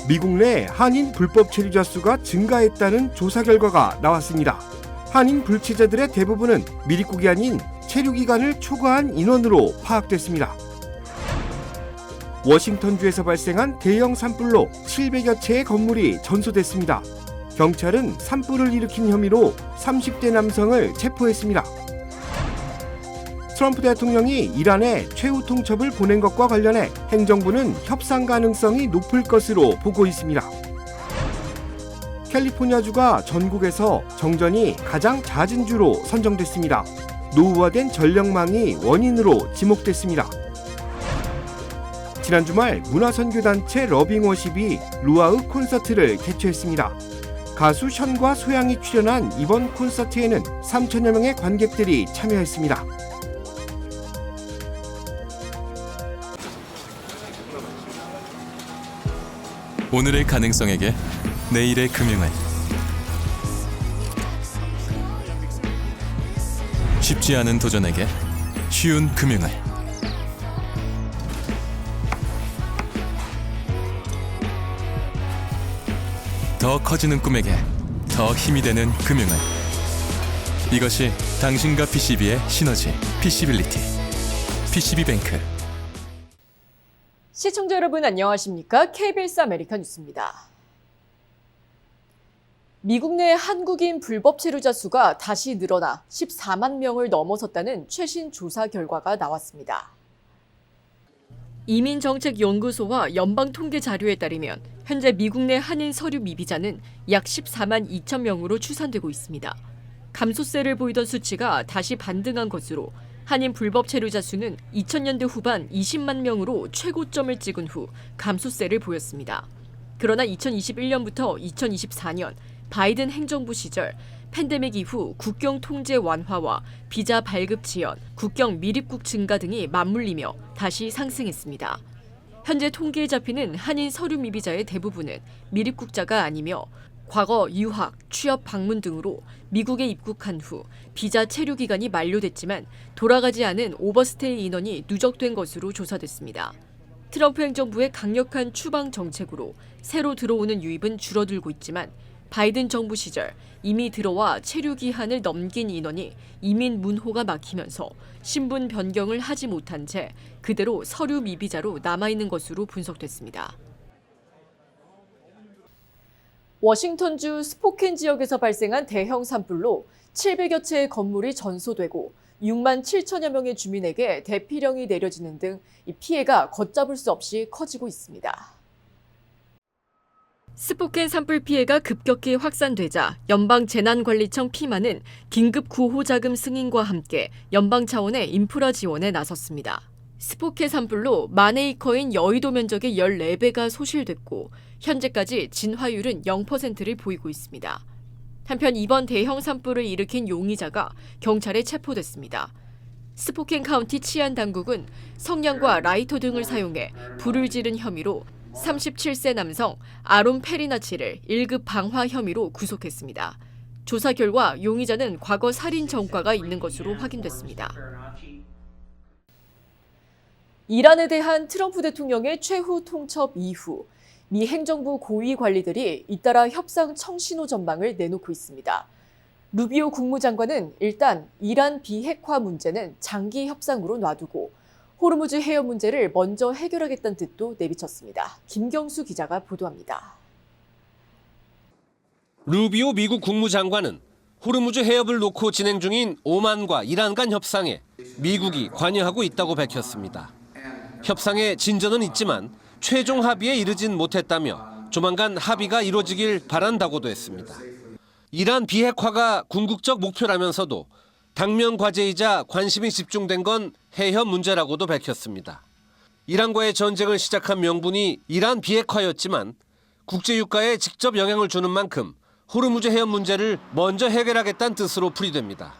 미국 내 한인 불법 체류자 수가 증가했다는 조사 결과가 나왔습니다. 한인 불체자들의 대부분은 미입국이 아닌 체류 기간을 초과한 인원으로 파악됐습니다. 워싱턴주에서 발생한 대형 산불로 700여 채의 건물이 전소됐습니다. 경찰은 산불을 일으킨 혐의로 30대 남성을 체포했습니다. 트럼프 대통령이 이란에 최후 통첩을 보낸 것과 관련해 행정부는 협상 가능성이 높을 것으로 보고 있습니다. 캘리포니아주가 전국에서 정전이 가장 잦은 주로 선정됐습니다. 노후화된 전력망이 원인으로 지목됐습니다. 지난 주말 문화선교단체 러빙워십이 루아흐 콘서트를 개최했습니다. 가수 션과 소양이 출연한 이번 콘서트에는 3천여 명의 관객들이 참여했습니다. 오늘의 가능성에게 내일의 금융을 쉽지 않은 도전에게 쉬운 금융을 더 커지는 꿈에게 더 힘이 되는 금융을 이것이 당신과 PCB의 시너지 PC빌리티 PCB뱅크. 시청자 여러분 안녕하십니까? KBS 아메리카 뉴스입니다. 미국 내 한국인 불법 체류자 수가 다시 늘어나 14만 명을 넘어섰다는 최신 조사 결과가 나왔습니다. 이민정책연구소와 연방통계 자료에 따르면 현재 미국 내 한인 서류 미비자는 약 14만 2천 명으로 추산되고 있습니다. 감소세를 보이던 수치가 다시 반등한 것으로 한인 불법 체류자 수는 2000년대 후반 20만 명으로 최고점을 찍은 후 감소세를 보였습니다. 그러나 2021년부터 2024년 바이든 행정부 시절 팬데믹 이후 국경 통제 완화와 비자 발급 지연, 국경 미입국 증가 등이 맞물리며 다시 상승했습니다. 현재 통계에 잡히는 한인 서류 미비자의 대부분은 미입국자가 아니며 과거 유학, 취업 방문 등으로 미국에 입국한 후 비자 체류 기간이 만료됐지만 돌아가지 않은 오버스테이 인원이 누적된 것으로 조사됐습니다. 트럼프 행정부의 강력한 추방 정책으로 새로 들어오는 유입은 줄어들고 있지만 바이든 정부 시절 이미 들어와 체류 기한을 넘긴 인원이 이민 문호가 막히면서 신분 변경을 하지 못한 채 그대로 서류 미비자로 남아있는 것으로 분석됐습니다. 워싱턴주 스포켄 지역에서 발생한 대형 산불로 700여 채의 건물이 전소되고 6만 7천여 명의 주민에게 대피령이 내려지는 등 이 피해가 걷잡을 수 없이 커지고 있습니다. 스포켄 산불 피해가 급격히 확산되자 연방재난관리청 피마는 긴급 구호자금 승인과 함께 연방 차원의 인프라 지원에 나섰습니다. 스포켄 산불로 만 에이커인 여의도 면적의 14배가 소실됐고 현재까지 진화율은 0%를 보이고 있습니다. 한편 이번 대형 산불을 일으킨 용의자가 경찰에 체포됐습니다. 스포켄 카운티 치안 당국은 성냥과 라이터 등을 사용해 불을 지른 혐의로 37세 남성 아론 페리나치를 1급 방화 혐의로 구속했습니다. 조사 결과 용의자는 과거 살인 전과가 있는 것으로 확인됐습니다. 이란에 대한 트럼프 대통령의 최후 통첩 이후 미 행정부 고위 관리들이 잇따라 협상 청신호 전망을 내놓고 있습니다. 루비오 국무장관은 일단 이란 비핵화 문제는 장기 협상으로 놔두고 호르무즈 해협 문제를 먼저 해결하겠다는 뜻도 내비쳤습니다. 김경수 기자가 보도합니다. 루비오 미국 국무장관은 호르무즈 해협을 놓고 진행 중인 오만과 이란 간 협상에 미국이 관여하고 있다고 밝혔습니다. 협상에 진전은 있지만 최종 합의에 이르진 못했다며 조만간 합의가 이루어지길 바란다고도 했습니다. 이란 비핵화가 궁극적 목표라면서도 당면 과제이자 관심이 집중된 건 해협 문제라고도 밝혔습니다. 이란과의 전쟁을 시작한 명분이 이란 비핵화였지만 국제유가에 직접 영향을 주는 만큼 호르무즈 해협 문제를 먼저 해결하겠다는 뜻으로 풀이됩니다.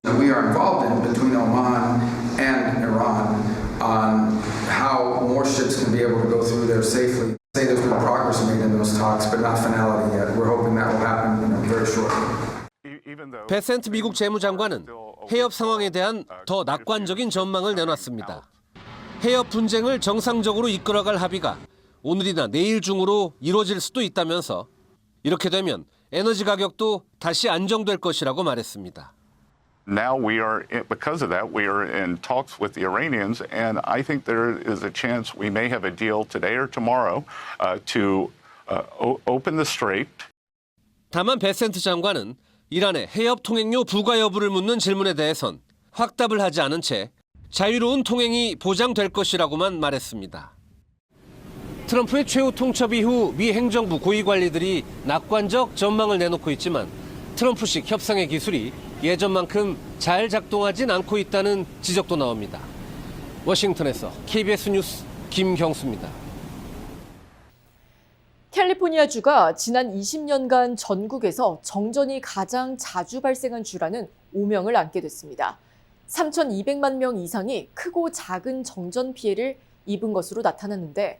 We are involved in between Oman and Iran on how more ships can be able to go through there safely. Say there's been progress made in those talks, but not finality yet. We're hoping that will happen very shortly. 베센트 미국 재무장관은 해협 상황에 대한 더 낙관적인 전망을 내놨습니다. 해협 분쟁을 정상적으로 이끌어갈 합의가 오늘이나 내일 중으로 이루어질 수도 있다면서 이렇게 되면 에너지 가격도 다시 안정될 것이라고 말했습니다. Now because of that, we are in talks with the Iranians, and I think there is a chance we may have a deal today or tomorrow to open the strait. 다만 베센트 장관은 이란의 해협 통행료 부과 여부를 묻는 질문에 대해선 확답을 하지 않은 채 자유로운 통행이 보장될 것이라고만 말했습니다. 트럼프의 최후 통첩 이후 미 행정부 고위 관리들이 낙관적 전망을 내놓고 있지만 트럼프식 협상의 기술이 예전만큼 잘 작동하진 않고 있다는 지적도 나옵니다. 워싱턴에서 KBS 뉴스 김경수입니다. 캘리포니아주가 지난 20년간 전국에서 정전이 가장 자주 발생한 주라는 오명을 안게 됐습니다. 3,200만 명 이상이 크고 작은 정전 피해를 입은 것으로 나타났는데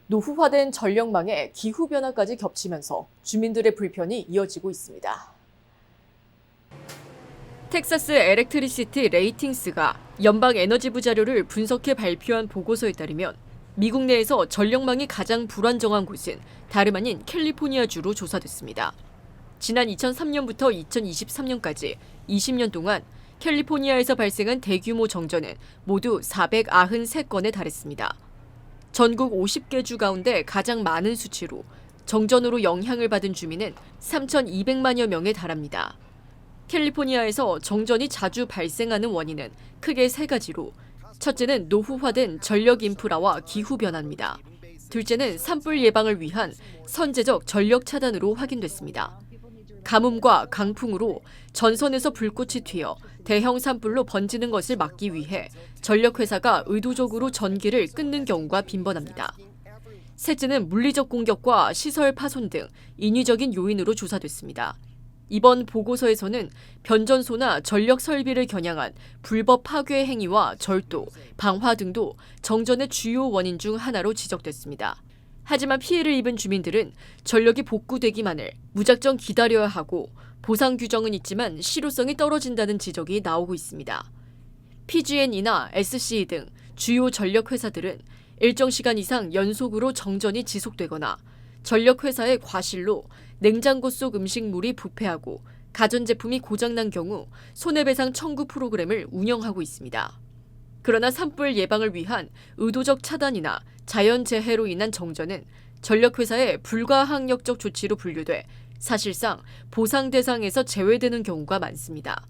노후화된 전력망에 기후변화까지 겹치면서 주민들의 불편이 이어지고 있습니다. 텍사스 엘렉트리시티 레이팅스가 연방 에너지부 자료를 분석해 발표한 보고서에 따르면 미국 내에서 전력망이 가장 불안정한 곳은 다름 아닌 캘리포니아주로 조사됐습니다. 지난 2003년부터 2023년까지 20년 동안 캘리포니아에서 발생한 대규모 정전은 모두 493건에 달했습니다. 전국 50개 주 가운데 가장 많은 수치로 정전으로 영향을 받은 주민은 3,200만여 명에 달합니다. 캘리포니아에서 정전이 자주 발생하는 원인은 크게 세 가지로 첫째는 노후화된 전력 인프라와 기후변화입니다. 둘째는 산불 예방을 위한 선제적 전력 차단으로 확인됐습니다. 가뭄과 강풍으로 전선에서 불꽃이 튀어 대형 산불로 번지는 것을 막기 위해 전력회사가 의도적으로 전기를 끊는 경우가 빈번합니다. 셋째는 물리적 공격과 시설 파손 등 인위적인 요인으로 조사됐습니다. 이번 보고서에서는 변전소나 전력 설비를 겨냥한 불법 파괴 행위와 절도, 방화 등도 정전의 주요 원인 중 하나로 지적됐습니다. 하지만 피해를 입은 주민들은 전력이 복구되기만을 무작정 기다려야 하고 보상 규정은 있지만 실효성이 떨어진다는 지적이 나오고 있습니다. PG&E나 SCE 등 주요 전력 회사들은 일정 시간 이상 연속으로 정전이 지속되거나 전력회사의 과실로 냉장고 속 음식물이 부패하고 가전제품이 고장난 경우 손해배상 청구 프로그램을 운영하고 있습니다. 그러나 산불 예방을 위한 의도적 차단이나 자연재해로 인한 정전은 전력회사의 불가항력적 조치로 분류돼 사실상 보상 대상에서 제외되는 경우가 많습니다.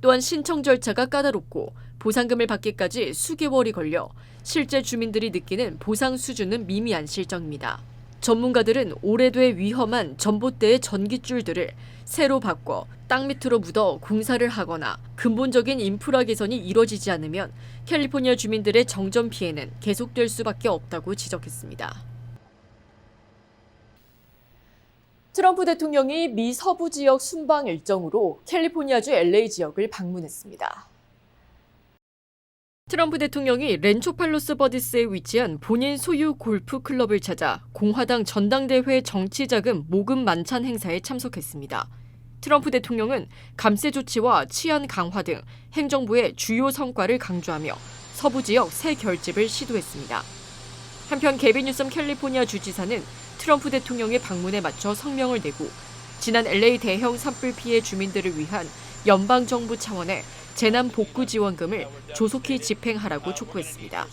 또한 신청 절차가 까다롭고 보상금을 받기까지 수개월이 걸려 실제 주민들이 느끼는 보상 수준은 미미한 실정입니다. 전문가들은 오래돼 위험한 전봇대의 전깃줄들을 새로 바꿔 땅 밑으로 묻어 공사를 하거나 근본적인 인프라 개선이 이뤄지지 않으면 캘리포니아 주민들의 정전 피해는 계속될 수밖에 없다고 지적했습니다. 트럼프 대통령이 미 서부 지역 순방 일정으로 캘리포니아주 LA 지역을 방문했습니다. 트럼프 대통령이 렌초팔로스 버디스에 위치한 본인 소유 골프 클럽을 찾아 공화당 전당대회 정치자금 모금 만찬 행사에 참석했습니다. 트럼프 대통령은 감세 조치와 치안 강화 등 행정부의 주요 성과를 강조하며 서부 지역 새 결집을 시도했습니다. 한편 게빈 뉴섬 캘리포니아 주지사는 트럼프 대통령의 방문에 맞춰 성명을 내고 지난 LA 대형 산불 피해 주민들을 위한 연방정부 차원의 재난 복구 지원금을 조속히 집행하라고 촉구했습니다.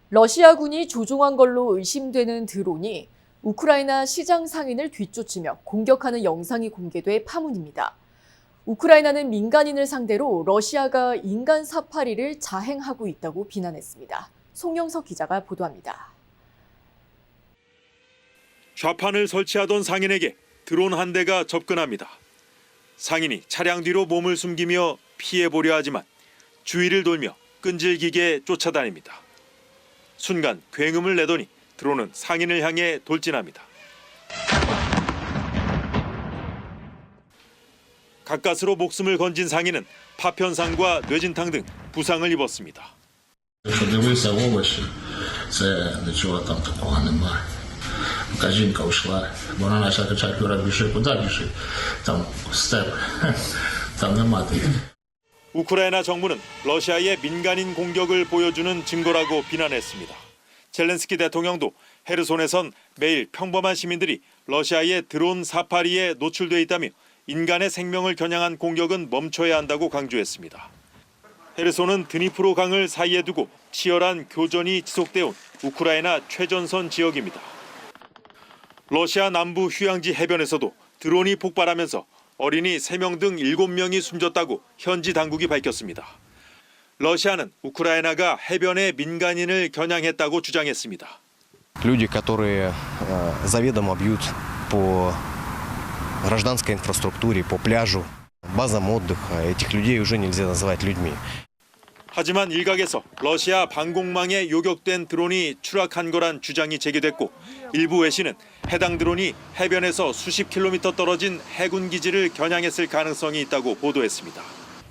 러시아군이 조종한 걸로 의심되는 드론이 우크라이나 시장 상인을 뒤쫓으며 공격하는 영상이 공개돼 파문입니다. 우크라이나는 민간인을 상대로 러시아가 인간 사파리를 자행하고 있다고 비난했습니다. 송영석 기자가 보도합니다. 좌판을 설치하던 상인에게 드론 한 대가 접근합니다. 상인이 차량 뒤로 몸을 숨기며 피해보려 하지만 주위를 돌며 끈질기게 쫓아다닙니다. 순간 굉음을 내더니 드론은 상인을 향해 돌진합니다. 가까스로 목숨을 건진 상인은 파편상과 뇌진탕 등 부상을 입었습니다. Подивився в овочі, це нічого там такого немає. Жінка йшла, вона почала кричати: "Юра, біжи, куди біжи? Там степ, там нема тих". 우크라이나 정부는 러시아의 민간인 공격을 보여주는 증거라고 비난했습니다. 젤렌스키 대통령도 헤르손에선 매일 평범한 시민들이 러시아의 드론 사파리에 노출돼 있다며 인간의 생명을 겨냥한 공격은 멈춰야 한다고 강조했습니다. 헤르손은 드니프로 강을 사이에 두고 치열한 교전이 지속돼 온 우크라이나 최전선 지역입니다. 러시아 남부 휴양지 해변에서도 드론이 폭발하면서 어린이 3명 등 7명이 숨졌다고 현지 당국이 밝혔습니다. 러시아는 우크라이나가 해변에 민간인을 겨냥했다고 주장했습니다. Люди, которые заведомо бьют по гражданской инфраструктуре, по пляжу, базам отдыха, этих людей уже нельзя называть людьми. 하지만 일각에서 러시아 방공망에 요격된 드론이 추락한 거란 주장이 제기됐고 일부 외신은 해당 드론이 해변에서 수십 킬로미터 떨어진 해군 기지를 겨냥했을 가능성이 있다고 보도했습니다.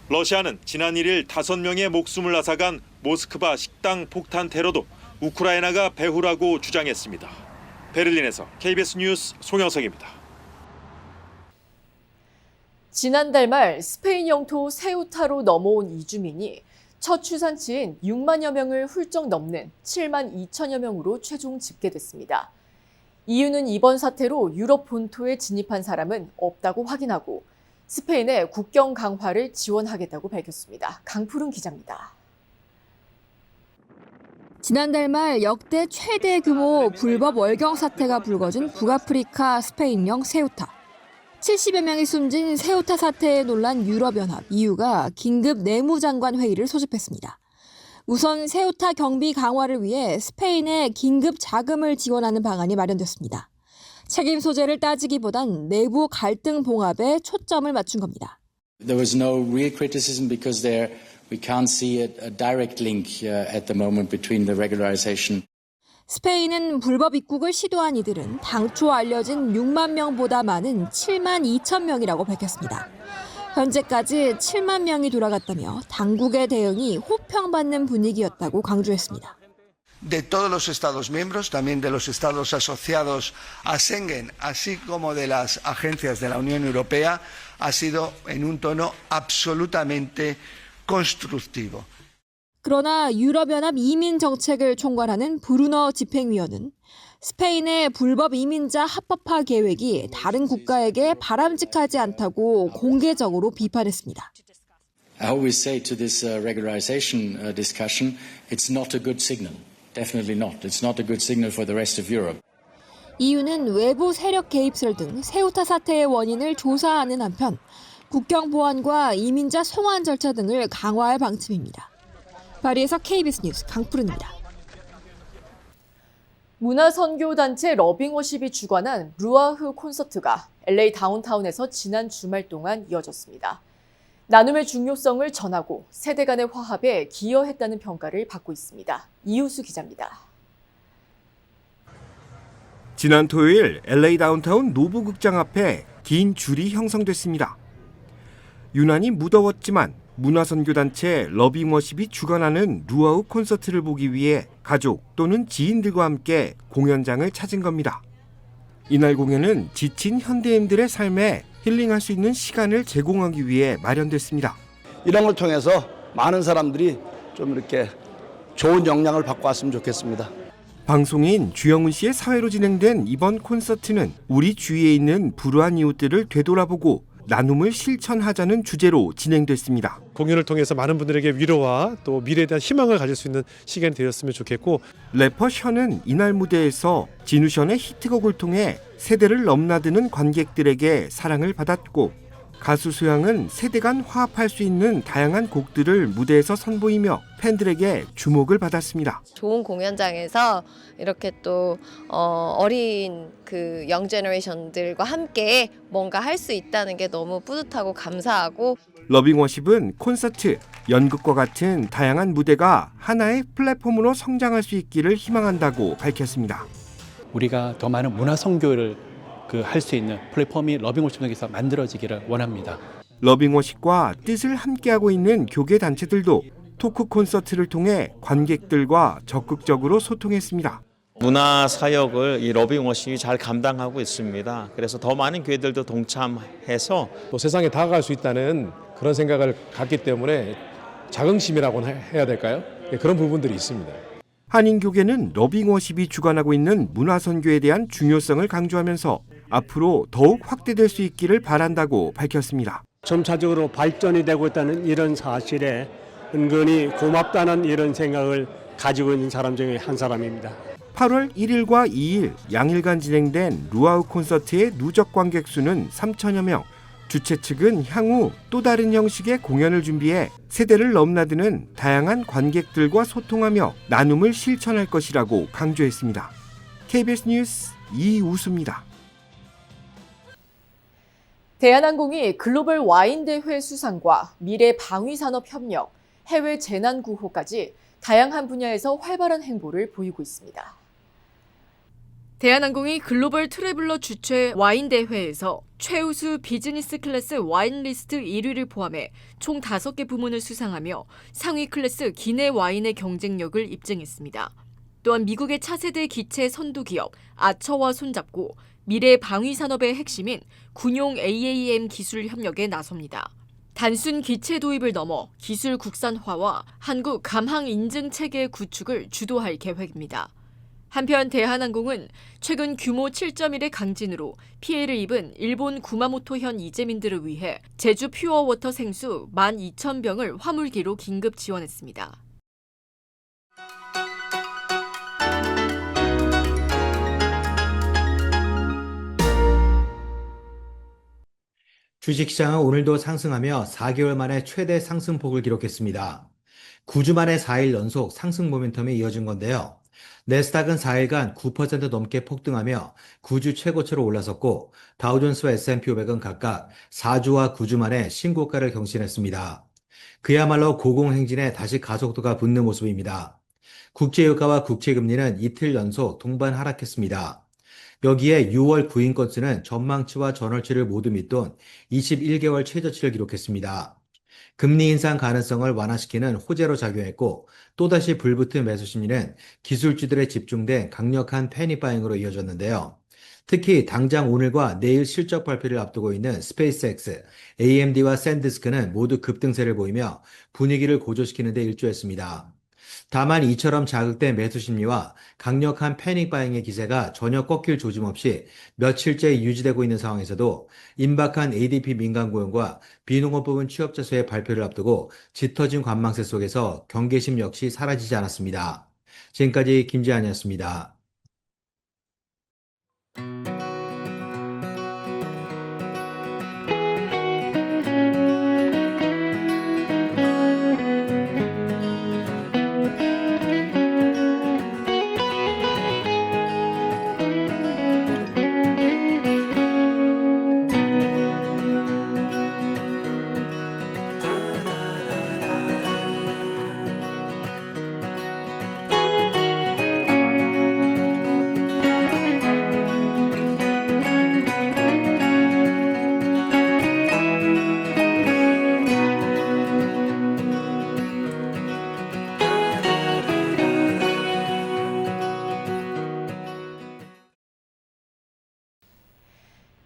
러시아는 지난 1일 5명의 목숨을 앗아간 모스크바 식당 폭탄 테러도 우크라이나가 배후라고 주장했습니다. 베를린에서 KBS 뉴스 송영석입니다. 지난달 말 스페인 영토 세우타로 넘어온 이주민이 첫 추산치인 6만여 명을 훌쩍 넘는 7만 2천여 명으로 최종 집계됐습니다. 이유는 이번 사태로 유럽 본토에 진입한 사람은 없다고 확인하고 스페인의 국경 강화를 지원하겠다고 밝혔습니다. 강푸른 기자입니다. 지난달 말 역대 최대 규모 불법 월경 사태가 불거진 북아프리카 스페인령 세우타. 70여 명이 숨진 세우타 사태에 놀란 유럽연합 EU가 긴급 내무장관 회의를 소집했습니다. 우선 세우타 경비 강화를 위해 스페인에 긴급 자금을 지원하는 방안이 마련됐습니다. 책임 소재를 따지기보단 내부 갈등 봉합에 초점을 맞춘 겁니다. There was no real criticism because we can't see a direct link at the moment between the regularization. 스페인은 불법 입국을 시도한 이들은 당초 알려진 6만 명보다 많은 7만 2천 명이라고 밝혔습니다. 현재까지 7만 명이 돌아갔다며 당국의 대응이 호평받는 분위기였다고 강조했습니다. De todos los Estados miembros, también de los Estados asociados a Schengen, así como de las agencias de la Unión Europea, ha sido en un tono absolutamente constructivo. 그러나 유럽연합 이민 정책을 총괄하는 브루너 집행위원은 스페인의 불법 이민자 합법화 계획이 다른 국가에게 바람직하지 않다고 공개적으로 비판했습니다. I always say to this regularization discussion, it's not a good signal. Definitely not. It's not a good signal for the rest of Europe. EU는 외부 세력 개입설 등 세우타 사태의 원인을 조사하는 한편 국경 보안과 이민자 송환 절차 등을 강화할 방침입니다. 파리에서 KBS 뉴스 강푸른입니다. 문화선교단체 러빙워십이 주관한 루아흐 콘서트가 LA 다운타운에서 지난 주말 동안 이어졌습니다. 나눔의 중요성을 전하고 세대 간의 화합에 기여했다는 평가를 받고 있습니다. 이우수 기자입니다. 지난 토요일 LA 다운타운 노부 극장 앞에 긴 줄이 형성됐습니다. 유난히 무더웠지만 문화선교단체 러빙워십이 주관하는 루아흐 콘서트를 보기 위해 가족 또는 지인들과 함께 공연장을 찾은 겁니다. 이날 공연은 지친 현대인들의 삶에 힐링할 수 있는 시간을 제공하기 위해 마련됐습니다. 이런 걸 통해서 많은 사람들이 좀 이렇게 좋은 영향을 받고 왔으면 좋겠습니다. 방송인 주영훈 씨의 사회로 진행된 이번 콘서트는 우리 주위에 있는 불우한 이웃들을 되돌아보고 나눔을 실천하자는 주제로 진행됐습니다. 공연을 통해서 많은 분들에게 위로와 또 미래에 대한 희망을 가질 수 있는 시간이 되었으면 좋겠고, 래퍼 션은 이날 무대에서 진우 션의 히트곡을 통해 세대를 넘나드는 관객들에게 사랑을 받았고, 가수 소양은 세대 간 화합할 수 있는 다양한 곡들을 무대에서 선보이며 팬들에게 주목을 받았습니다. 좋은 공연장에서 이렇게 또 어린 그 영 제너레이션들과 함께 뭔가 할 수 있다는 게 너무 뿌듯하고 감사하고, 러빙워십은 콘서트, 연극과 같은 다양한 무대가 하나의 플랫폼으로 성장할 수 있기를 희망한다고 밝혔습니다. 우리가 더 많은 문화 선교를 할 수 있는 플랫폼이 러빙워십에서 만들어지기를 원합니다. 러빙워십과 뜻을 함께하고 있는 교계 단체들도 토크 콘서트를 통해 관객들과 적극적으로 소통했습니다. 문화 사역을 이 러빙워십이 잘 감당하고 있습니다. 그래서 더 많은 교회들도 동참해서 또 세상에 다가갈 수 있다는 그런 생각을 갖기 때문에 자긍심이라고 해야 될까요? 그런 부분들이 있습니다. 한인교계는 러빙워십이 주관하고 있는 문화선교에 대한 중요성을 강조하면서 앞으로 더욱 확대될 수 있기를 바란다고 밝혔습니다. 점차적으로 발전이 되고 있다는 이런 사실에 은근히 고맙다는 이런 생각을 가지고 있는 사람 중에 한 사람입니다. 8월 1일과 2일 양일간 진행된 루아우 콘서트의 누적 관객 수는 3천여 명. 주최 측은 향후 또 다른 형식의 공연을 준비해 세대를 넘나드는 다양한 관객들과 소통하며 나눔을 실천할 것이라고 강조했습니다. KBS 뉴스 이우수입니다. 대한항공이 글로벌 와인 대회 수상과 미래 방위산업 협력, 해외 재난 구호까지 다양한 분야에서 활발한 행보를 보이고 있습니다. 대한항공이 글로벌 트래블러 주최 와인 대회에서 최우수 비즈니스 클래스 와인 리스트 1위를 포함해 총 5개 부문을 수상하며 상위 클래스 기내 와인의 경쟁력을 입증했습니다. 또한 미국의 차세대 기체 선두 기업 아처와 손잡고 미래 방위 산업의 핵심인 군용 AAM 기술 협력에 나섭니다. 단순 기체 도입을 넘어 기술 국산화와 한국 감항 인증 체계 구축을 주도할 계획입니다. 한편 대한항공은 최근 규모 7.1의 강진으로 피해를 입은 일본 구마모토현 이재민들을 위해 제주 퓨어워터 생수 12,000병을 화물기로 긴급 지원했습니다. 주식시장은 오늘도 상승하며 4개월 만에 최대 상승폭을 기록했습니다. 9주 만에 4일 연속 상승 모멘텀이 이어진 건데요. 내스닥은 4일간 9% 넘게 폭등하며 9주 최고치로 올라섰고 다우존스와 S&P 500은 각각 4주와 9주 만에 신고가를 경신했습니다. 그야말로 고공행진에 다시 가속도가 붙는 모습입니다. 국제유가와 국채금리는 이틀 연속 동반 하락했습니다. 여기에 6월 구인 건수는 전망치와 전월치를 모두 밑돈 21개월 최저치를 기록했습니다. 금리 인상 가능성을 완화시키는 호재로 작용했고 또다시 불붙은 매수 심리는 기술주들에 집중된 강력한 패닉바잉으로 이어졌는데요. 특히 당장 오늘과 내일 실적 발표를 앞두고 있는 스페이스X, AMD와 샌디스크는 모두 급등세를 보이며 분위기를 고조시키는 데 일조했습니다. 다만 이처럼 자극된 매수 심리와 강력한 패닉바잉의 기세가 전혀 꺾일 조짐 없이 며칠째 유지되고 있는 상황에서도 임박한 ADP 민간 고용과 비농업 부분 취업자 수의 발표를 앞두고 짙어진 관망세 속에서 경계심 역시 사라지지 않았습니다. 지금까지 김지한이었습니다.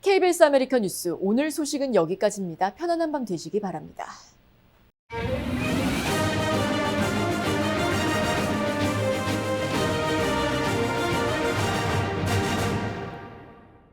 KBS 아메리카 뉴스 오늘 소식은 여기까지입니다. 편안한 밤 되시기 바랍니다.